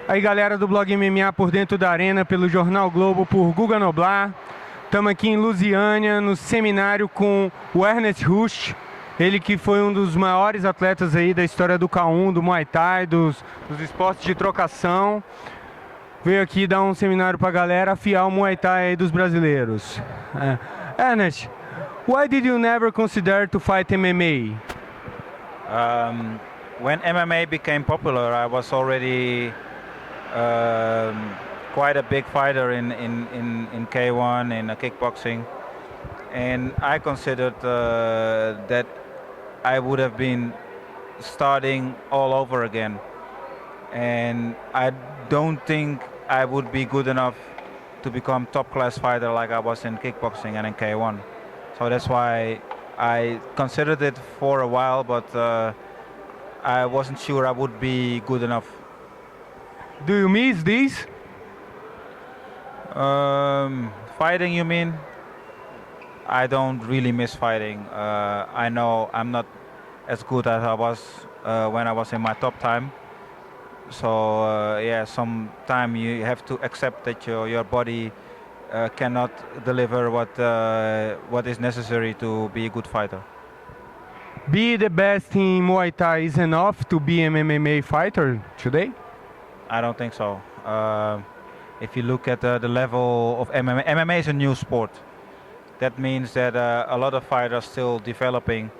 Aí galera do blog MMA por dentro da arena, pelo Jornal Globo, por Guga Noblar. Estamos aqui em Lusiânia, no seminário com o Ernesto Hoost. Ele que foi um dos maiores atletas aí da história do K-1, do Muay Thai, dos esportes de trocação. Veio aqui dar um seminário pra galera, afiar o Muay Thai aí dos brasileiros. Ernest, why did you never consider to fight MMA? When MMA became popular, I was already quite a big fighter in K-1, in kickboxing. And I considered that I would have been starting all over again. And I don't think I would be good enough to become top class fighter like I was in kickboxing and in K-1. So that's why I considered it for a while, but I wasn't sure I would be good enough. Do you miss this? Fighting, you mean? I don't really miss fighting. I know I'm not as good as I was when I was in my top time. So yeah, sometime you have to accept that your body cannot deliver what is necessary to be a good fighter. Be the best in Muay Thai is enough to be an MMA fighter today? I don't think so. If you look at the level of MMA is a new sport. That means that a lot of fighters are still developing,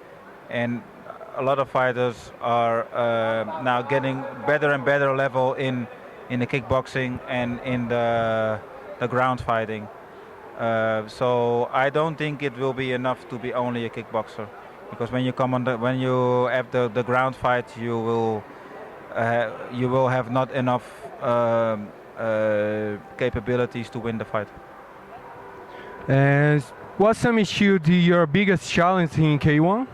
and a lot of fighters are now getting better and better level in the kickboxing and in the ground fighting. So I don't think it will be enough to be only a kickboxer, because when you come on when you have the ground fight, you will have not enough capabilities to win the fight. Was Sammy Shield your biggest challenge in K1?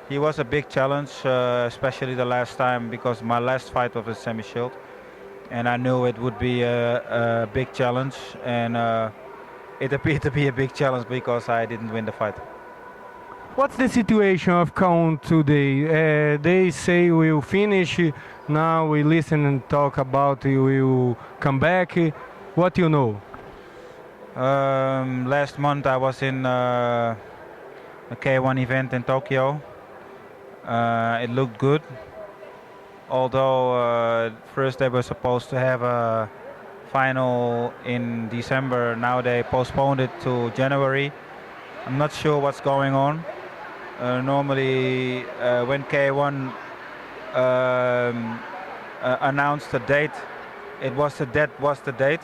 He was a big challenge, especially the last time, because my last fight was with Sammy Shield, and I knew it would be a big challenge, and it appeared to be a big challenge because I didn't win the fight. What's the situation of K1 today? They say we'll finish, now we listen and talk about we'll come back. What do you know? Last month I was in a K1 event in Tokyo. It looked good, although first they were supposed to have a final in December. Now they postponed it to January. I'm not sure what's going on. Normally when K1 announced the date, that was the date,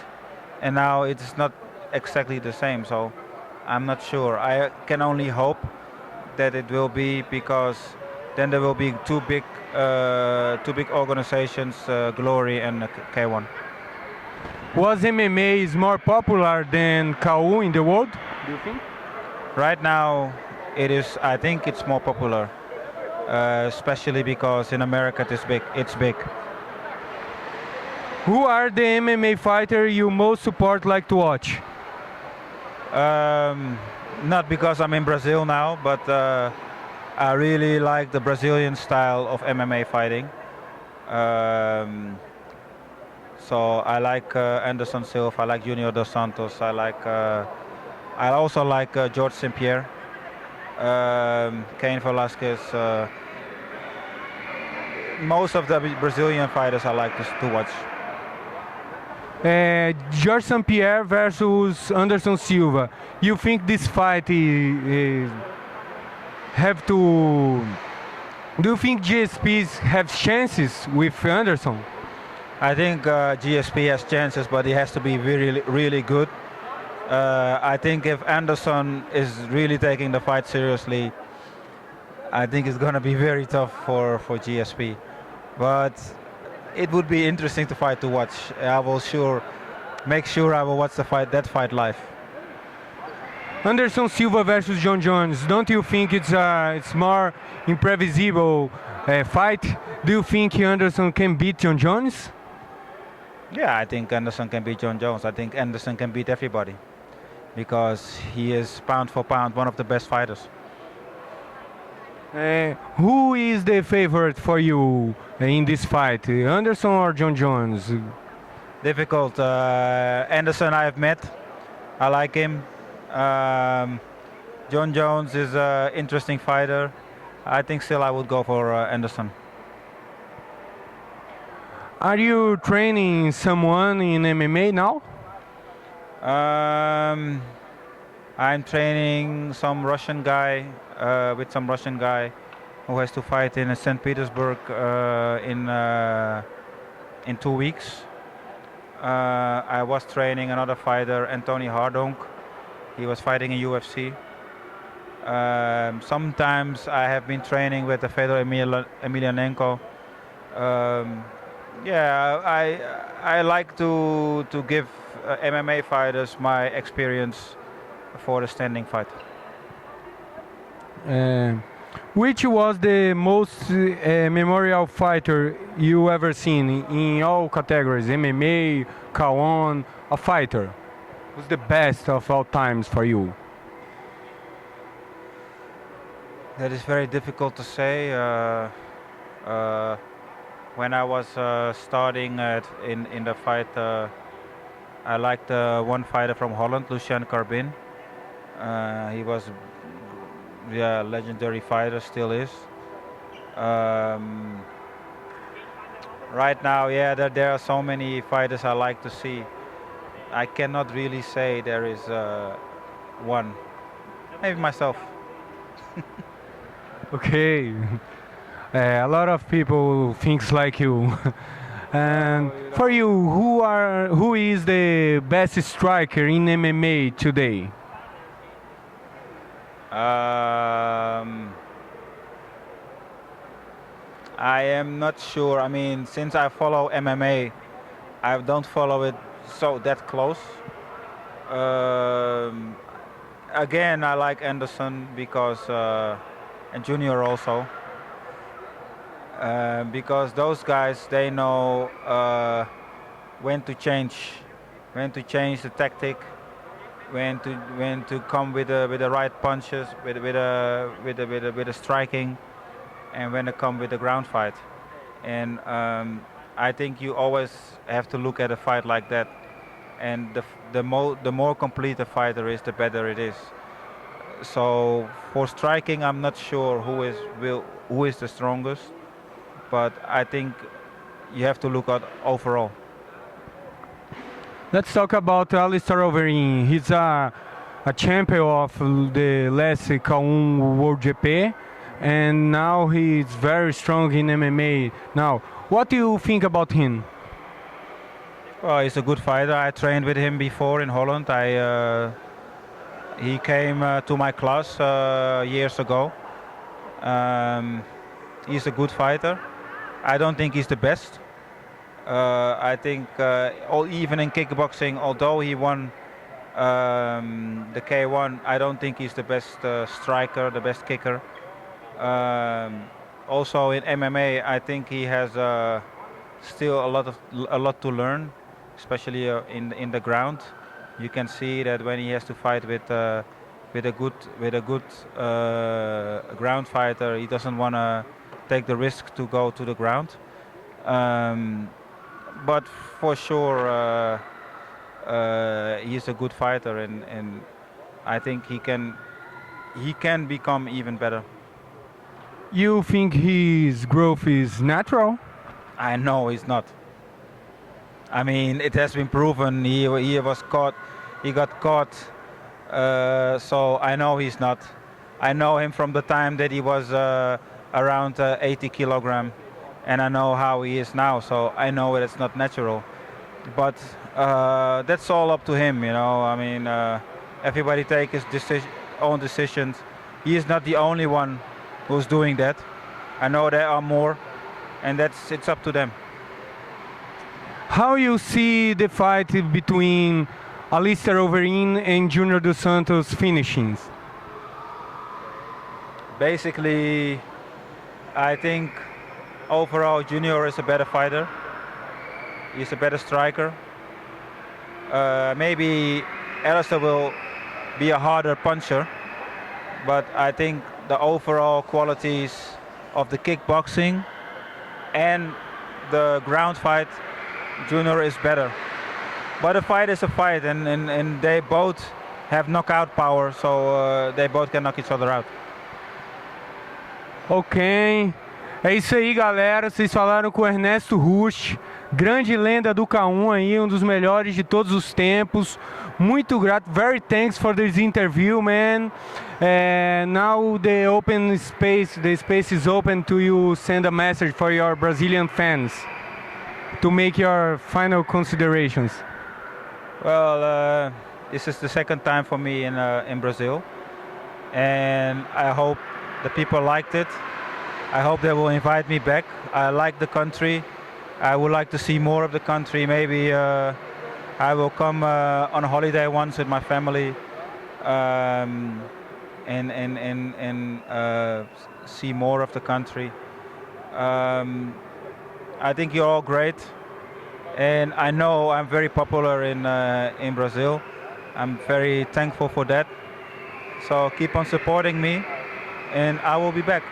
and now it's not exactly the same, so I'm not sure. I can only hope that it will be, because then there will be two big organizations, Glory and K1. Was MMA is more popular than K1 in the world, do you think? Right now it is. I think it's more popular, especially because in America it's big. Who are the MMA fighters you most support, like to watch? Not because I'm in Brazil now, but I really like the Brazilian style of MMA fighting. So I like Anderson Silva, I like Junior Dos Santos, I also like George St. Pierre, Cain Velasquez. Most of the Brazilian fighters I like to watch. George St. Pierre versus Anderson Silva. You think this fight have to? Do you think GSP have chances with Anderson? I think GSP has chances, but he has to be really good. I think if Anderson is really taking the fight seriously, I think it's going to be very tough for GSP. But it would be interesting to watch. I will make sure I will watch that fight live. Anderson Silva versus John Jones. Don't you think it's more imprevisible fight? Do you think Anderson can beat John Jones? Yeah, I think Anderson can beat John Jones. I think Anderson can beat everybody, because he is pound for pound one of the best fighters. Who is the favorite for you in this fight, Anderson or John Jones? Difficult. Anderson I have met. I like him. Um, John Jones is an interesting fighter. I think still I would go for Anderson. Are you training someone in MMA now? Um, I'm training some Russian guy with some Russian guy who has to fight in St. Petersburg in 2 weeks. I was training another fighter, Anthony Hardonk. He was fighting in UFC. Sometimes I have been training with Fedor Emelianenko. Um, yeah, I like to give MMA fighters my experience for the standing fight. Uh, which was the most memorial fighter you ever seen in all categories, MMA, K-1, a fighter? Who's the best of all times for you? That is very difficult to say. When I was starting in the fight, I liked one fighter from Holland, Lucian Carbin. He was yeah, legendary fighter, still is. Um, right now, yeah, there are so many fighters I like to see. I cannot really say there is one. Maybe myself. Okay, a lot of people thinks like you. And for you, who is the best striker in MMA today? I am not sure. I mean, since I follow MMA, I don't follow it so that close. Um, Again, I like Anderson because and Junior also because those guys they know when to change the tactic, when to come with the right punches, with a striking, and when to come with the ground fight. And I think you always have to look at a fight like that. And the more complete a fighter is, the better it is. So for striking, I'm not sure who is the strongest, but I think you have to look at overall. Let's talk about Alistair Overeem. He's a champion of the last K-1 World GP, and now he's very strong in MMA. Now, what do you think about him? Well, he's a good fighter. I trained with him before in Holland. He came to my class years ago. He's a good fighter. I don't think he's the best. I think even in kickboxing, although he won the K-1, I don't think he's the best striker, the best kicker. Also in MMA, I think he has still a lot to learn, especially in the ground. You can see that when he has to fight with a good ground fighter, he doesn't want to take the risk to go to the ground. But for sure, he's a good fighter, and I think he can become even better. You think his growth is natural? I know he's not. I mean, it has been proven. He was caught. He got caught. So I know he's not. I know him from the time that he was around 80 kilogram, and I know how he is now. So I know it's not natural. But that's all up to him, you know. I mean, everybody take his own decisions. He is not the only one who's doing that. I know there are more, and it's up to them. How you see the fight between Alistair Overeem and Junior dos Santos finishings? Basically, I think overall Junior is a better fighter. He's a better striker. Maybe Alistair will be a harder puncher, but I think the overall qualities of the kickboxing and the ground fight, Junior is better. But a fight is a fight, and they both have knockout power, so they both can knock each other out. Ok. É isso aí, galera. Vocês falaram com o Ernesto Hoost, grande lenda do K1 aí, um dos melhores de todos os tempos. Muito grato. Very thanks for this interview, man. Now the space is open to you send a message for your Brazilian fans to make your final considerations. Well, this is the second time for me in Brazil, and I hope the people liked it. I hope they will invite me back. I like the country. I would like to see more of the country. Maybe I will come on a holiday once with my family and see more of the country. I think you're all great, and I know I'm very popular in Brazil. I'm very thankful for that. So keep on supporting me, and I will be back.